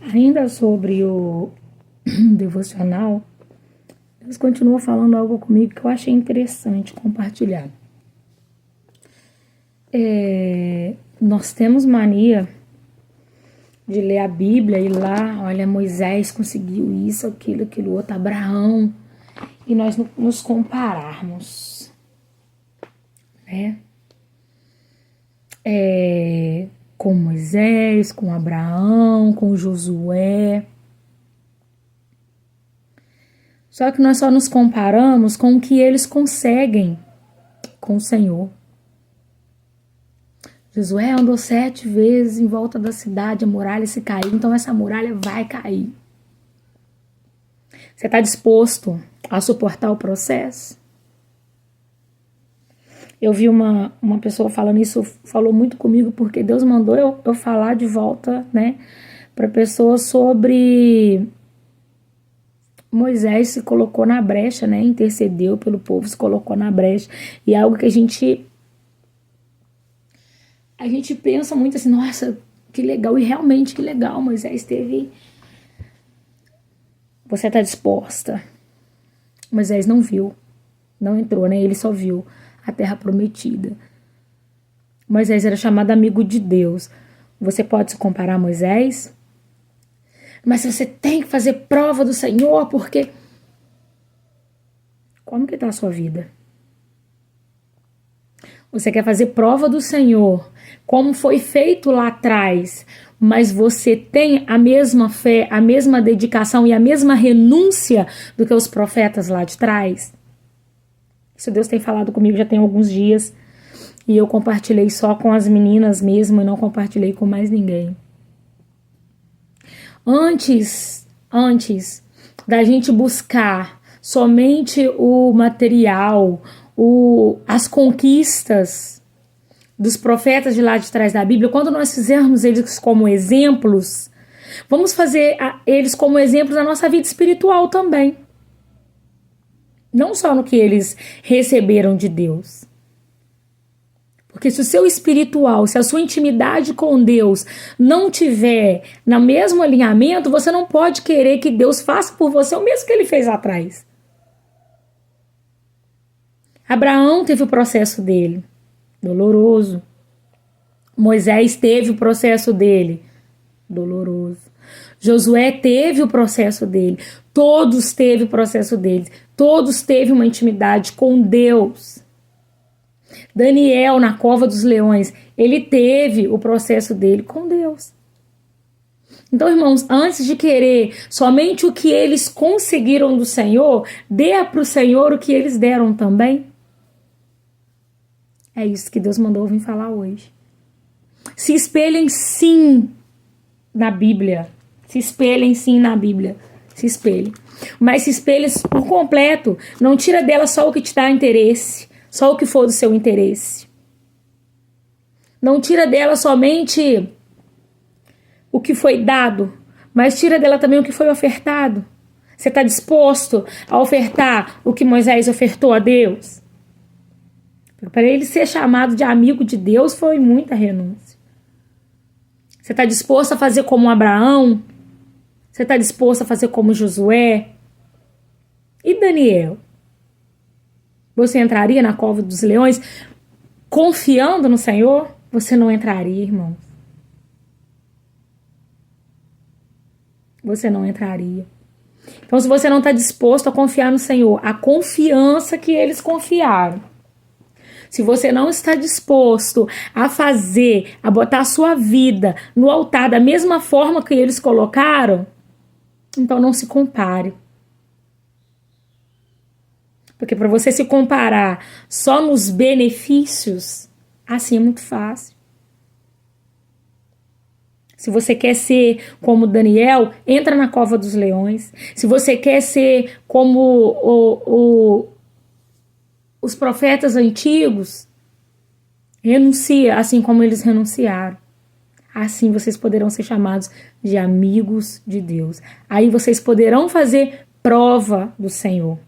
Ainda sobre o devocional, Deus continua falando algo comigo que eu achei interessante compartilhar. Nós temos mania de ler a Bíblia e lá, olha, Moisés conseguiu isso, aquilo outro, Abraão, e nós nos compararmos, né? Com Moisés, com Abraão, com Josué. Só que nós só nos comparamos com o que eles conseguem com o Senhor. Josué andou 7 vezes em volta da cidade, a muralha se caiu, então essa muralha vai cair. Você está disposto a suportar o processo? Eu vi uma pessoa falando isso, falou muito comigo, porque Deus mandou eu falar de volta, né, para pessoa sobre Moisés se colocou na brecha, né, intercedeu pelo povo, se colocou na brecha, e é algo que a gente pensa muito assim, nossa, que legal, e realmente que legal, Moisés teve... Você está disposta? Moisés não viu, não entrou, né, ele só viu a terra prometida. Moisés era chamado amigo de Deus. Você pode se comparar a Moisés? Mas você tem que fazer prova do Senhor, porque... Como que está a sua vida? Você quer fazer prova do Senhor, como foi feito lá atrás, mas você tem a mesma fé, a mesma dedicação e a mesma renúncia do que os profetas lá de trás? Isso Deus tem falado comigo já tem alguns dias, e eu compartilhei só com as meninas mesmo, e não compartilhei com mais ninguém. Antes da gente buscar somente o material, as conquistas dos profetas de lá de trás da Bíblia, quando nós fizermos eles como exemplos, vamos fazer eles como exemplos na nossa vida espiritual também. Não só no que eles receberam de Deus. Porque se o seu espiritual, se a sua intimidade com Deus não tiver no mesmo alinhamento, você não pode querer que Deus faça por você o mesmo que ele fez lá atrás. Abraão teve o processo dele, doloroso. Moisés teve o processo dele, doloroso. Josué teve o processo dele. Todos teve o processo deles. Todos teve uma intimidade com Deus. Daniel, na cova dos leões, ele teve o processo dele com Deus. Então, irmãos, antes de querer somente o que eles conseguiram do Senhor, dê para o Senhor o que eles deram também. É isso que Deus mandou vir falar hoje. Se espelhem sim na Bíblia. Se espelhem sim na Bíblia. Se espelhem. Mas se espelhem por completo. Não tira dela só o que te dá interesse. Só o que for do seu interesse. Não tira dela somente o que foi dado, mas tira dela também o que foi ofertado. Você está disposto a ofertar o que Moisés ofertou a Deus? Para ele ser chamado de amigo de Deus foi muita renúncia. Você está disposto a fazer como Abraão? Você está disposto a fazer como Josué? E Daniel? Você entraria na cova dos leões confiando no Senhor? Você não entraria, irmãos. Você não entraria. Então, se você não está disposto a confiar no Senhor, a confiança que eles confiaram, se você não está disposto a fazer, a botar a sua vida no altar da mesma forma que eles colocaram, então não se compare. Porque para você se comparar só nos benefícios, assim é muito fácil. Se você quer ser como Daniel, entra na cova dos leões. Se você quer ser como os profetas antigos, renuncia assim como eles renunciaram. Assim vocês poderão ser chamados de amigos de Deus. Aí vocês poderão fazer prova do Senhor.